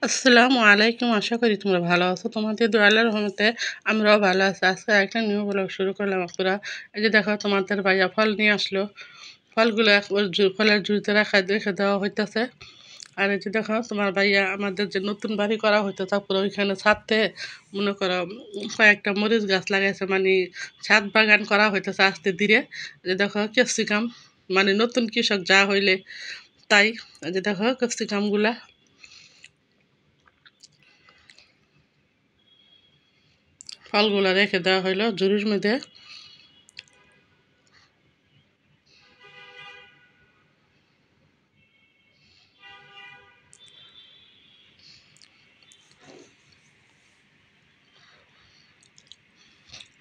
আসসালামু আলাইকুম। আশা করি তোমরা ভালো আছো। তোমাদের দোয়া আল্লাহর রহমতে আমরাও ভালো আছি। আজকে একটা নিউ ব্লগ শুরু করলাম আপুরা। এই যে দেখো তোমাদের ভাইয়া ফল নিয়ে আসলো। ফলগুলো একবার ফলের ঝুড়িতে রেখে দেওয়া হইতেছে। আর এই যে দেখো তোমার ভাইয়া আমাদের যে নতুন বাড়ি করা হইতো তারপরে ওইখানে ছাদতে মনে করো কয়েকটা মরিচ গাছ লাগাইছে, মানে ছাদ বাগান করা হইতেছে আস্তে ধীরে। এই যে দেখো ক্যাপসিকাম, মানে নতুন কৃষক যা হইলে তাই। এই যে দেখো ক্যাপসিকামগুলা ফলগুলা রেখে দেওয়া হইলো ঝুড়ির মধ্যে।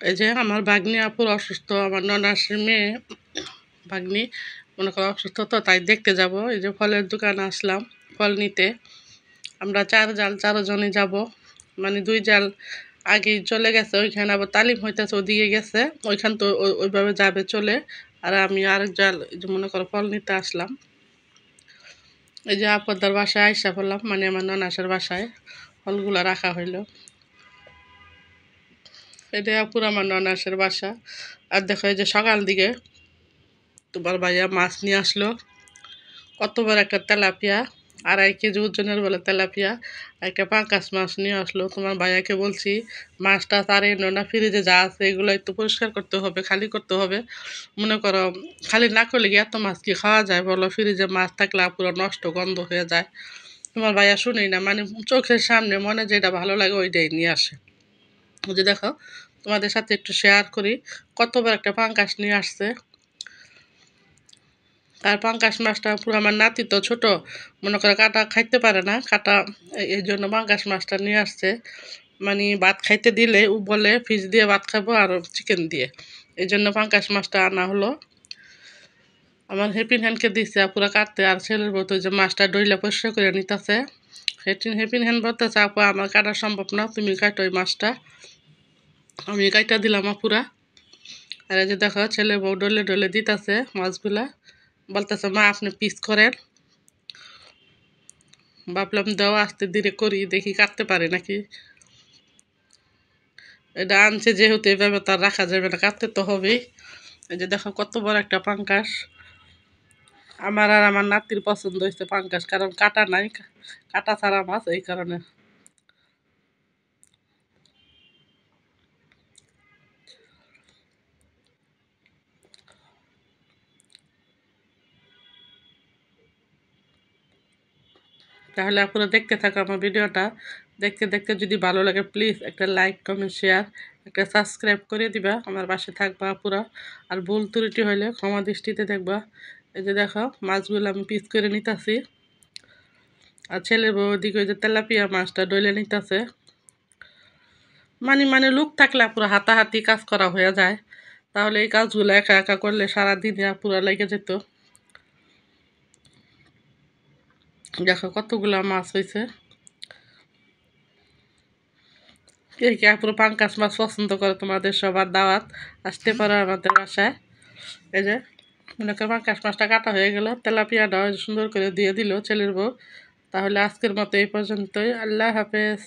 এই যে আমার ভাগ্নি আপুর অসুস্থ, আমার ননাসের মেয়ে ভাগ্নি মনে করো অসুস্থ, তো তাই দেখতে যাব। এই যে ফলের দোকানে আসলাম ফল নিতে। আমরা চারজনই যাব, মানে 2 জাল আগেই চলে গেছে, ওইখানে আবার তালিম হইতেছে, ওদিকে গেছে, ওইখান তো ওইভাবে যাবে চলে। আর আমি আরেক জাল এই যে মনে করো ফল নিতে আসলাম। এই যে আপদার বাসায় আইসা পড়লাম, মানে আমার ননাসের বাসায় ফলগুলা রাখা হইলো। এটা পুরো আমার ননাসের বাসা। আর দেখো এই যে সকাল দিকে তোমার ভাইয়া মাছ নিয়ে আসলো। কত বড় একটা তেলাপিয়া, 2.5 কেজি ওজনের বলে তেলাপিয়া। একটা পাঙ্কাশ মাছ নিয়ে আসলো। তোমার ভাইয়াকে বলছি মাছটা তার এনো না, ফ্রিজে যা আছে এগুলো একটু পরিষ্কার করতে হবে, খালি করতে হবে। মনে করো খালি না করলে কি এত মাছ কি খাওয়া যায় বলো? ফ্রিজে মাছ থাকলে পুরো নষ্ট গন্ধ হয়ে যায়। তোমার ভাইয়া শুনেই না, মানে চোখের সামনে মনে যেটা ভালো লাগে ওইটাই নিয়ে আসে। ওই যে দেখো তোমাদের সাথে একটু শেয়ার করি, কতবার একটা পাঙ্কাশ নিয়ে আসছে। তার পাঙ্কাশ মাছটা পুরো, আমার নাতি তো ছোট, মনে করে কাটা খাইতে পারে না কাটা, এই জন্য পাঙ্কাশ মাছটা নিয়ে আসছে। মানে ভাত খাইতে দিলে ও বলে ফিশ দিয়ে ভাত খাবো আর চিকেন দিয়ে, এই জন্য পাঙ্কাশ মাছটা আনা হলো। আমার হেপিন হ্যান্ডকে দিচ্ছে পুরো কাটতে, আর ছেলের বউ তো যে মাছটা ডইলে পরিষ্কার করে নিতেছে। হেপিন হ্যান্ড বলতেছে আপু আমার কাটা সম্ভব না, তুমি কাটো ওই মাছটা। আমি কাইটা দিলাম পুরা। আর এই যে দেখো ছেলে বউ ডলে ডলে দিতেছে মাছগুলা, বলতেছে মা আপনি পিস করেন। ভাবলাম দাও আস্তে ধীরে করি, দেখি কাটতে পারে নাকি। এটা আনছে যেহেতু এভাবে তার রাখা যাবে না, কাটতে তো হবেই। এই যে দেখো কত বড় একটা পাঙ্কাশ। আমার আর আমার নাতির পছন্দ হয়েছে পাঙ্কাশ, কারণ কাটা নাই, কাটা ছাড়া মাছ, এই কারণে। তাহলে আপনারা দেখতে থাকো আমার ভিডিওটা। দেখতে দেখতে যদি ভালো লাগে প্লিজ একটা লাইক কমেন্ট শেয়ার একটা সাবস্ক্রাইব করে দিবা, আমার পাশে থাকবা পুরা। আর ভুল ত্রুটি হইলে ক্ষমা দৃষ্টিতে দেখবা। এই যে দেখো মাছগুলো আমি পিস করে নিতেছি। আর ছেলের বউ ওদিকে ওই যে তেলাপিয়া মাছটা ডলে নিতেছে। মানে লোক থাকলে পুরো হাতাহাতি কাজ করা হয়ে যায়, তাহলে এই কাজগুলো একা একা করলে সারাদিন পুরো লেগে যেত। দেখো কতগুলা মাছ হয়েছে। কে কে পুরো পাঙ্কাশ মাছ পছন্দ করে তোমাদের সবার দাওয়াত, আসতে পারো আমাদের বাসায়। এই যে মনে করো পাঙ্কাশ মাছটা কাটা হয়ে গেল, তেলাপিয়াটাও সুন্দর করে দিয়ে দিল ছেলের বউ। তাহলে আজকের মতো এই পর্যন্তই। আল্লাহ হাফেজ।